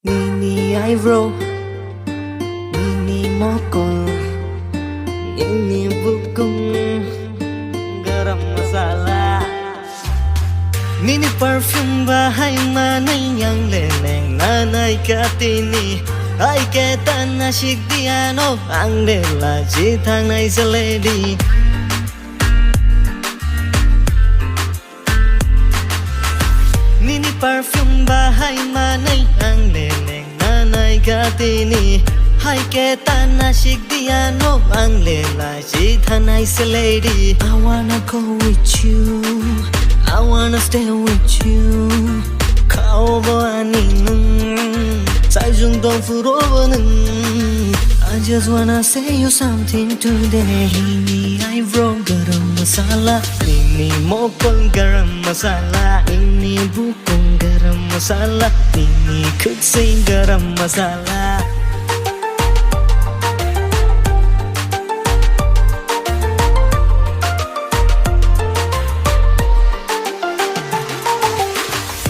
Nini eyebrow, Nini mokol, Nini bukung garam masala. Nini perfume bahai manai yang leneng nanai katini. Ai ke tan shik diano ang de la chi thang nai se lady. Nini perfume bahai manai ang leneng nanai katini. Hai ke tan shik diano ang le la chi thang nai se lady. I wanna go with you, I wanna stay with you. Kau bawa ninung sai dung dong fu ro nung. I just wanna say you something today. Nini eyebrow garam masala, Nini mokol garam masala, Nini bukong garam masala, Nini kutsing garam masala.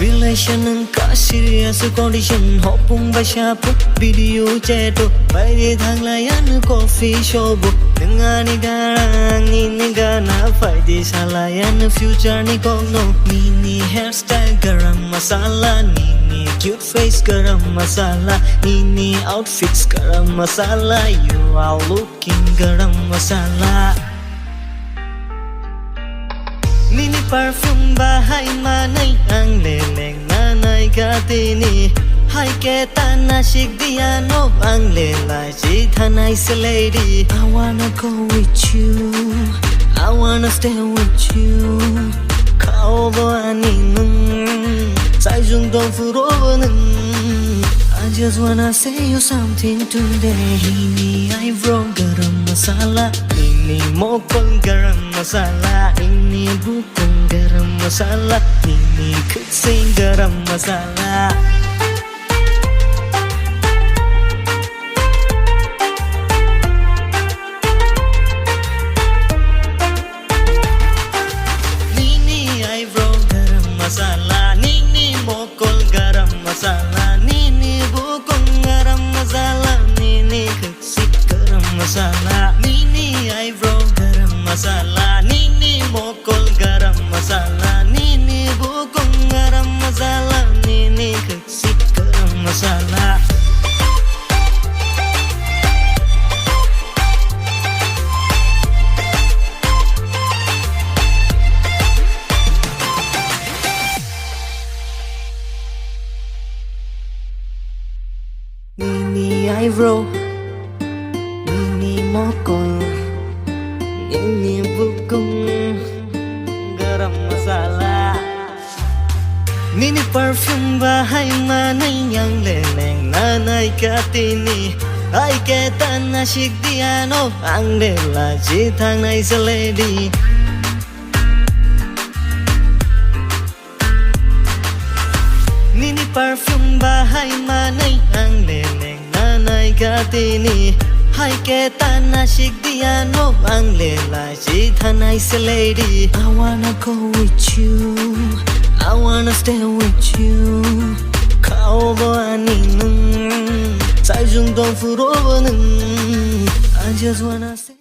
Relation ng ka-serious condition. Hopung ba siya po video chato. Pwede thang layan coffee shop. Nga ni garang iniga na pwede sa layan future ni Kongno. Nini hairstyle garam masala, Nini cute face garam masala, Nini outfits garam masala. You are looking garam masala. Nini perfume bahai manai ang leleng nanai katini. Hai ke tan shik diano ang lela chi thanai se lady. I wanna go with you, I wanna stay with you. Kau bawa ninung sai dung dong fu ro nung. I just wanna say you something today. Nini eyebrow garam masala, Nini mokol garam masala, Nini bukong garam masala, Nini kutsing garam masala. Nini eyebrow garam masala, Nini mokol garam masala, Nini bukong garam masala, Nini kutsing garam masala. Nini eyebrow garam masala, Nini mokol garam masala, Nini bukong garam masala, Nini kutsing garam masala. Nini eyebrow, Nini mokol, Nini bukong garam masala. Nini perfume bahai manai yang leneng nanai katini. Ai ke tan shik diano ang de la chi thang nai se lady. Nini perfume bahai manai ang leneng nanai katini. Hai ke tan shik diano ang lela chi thanai se lady. I wanna go with you, I wanna stay with you. Kau bawa ninung sai dung dong fu ro nung. I just wanna say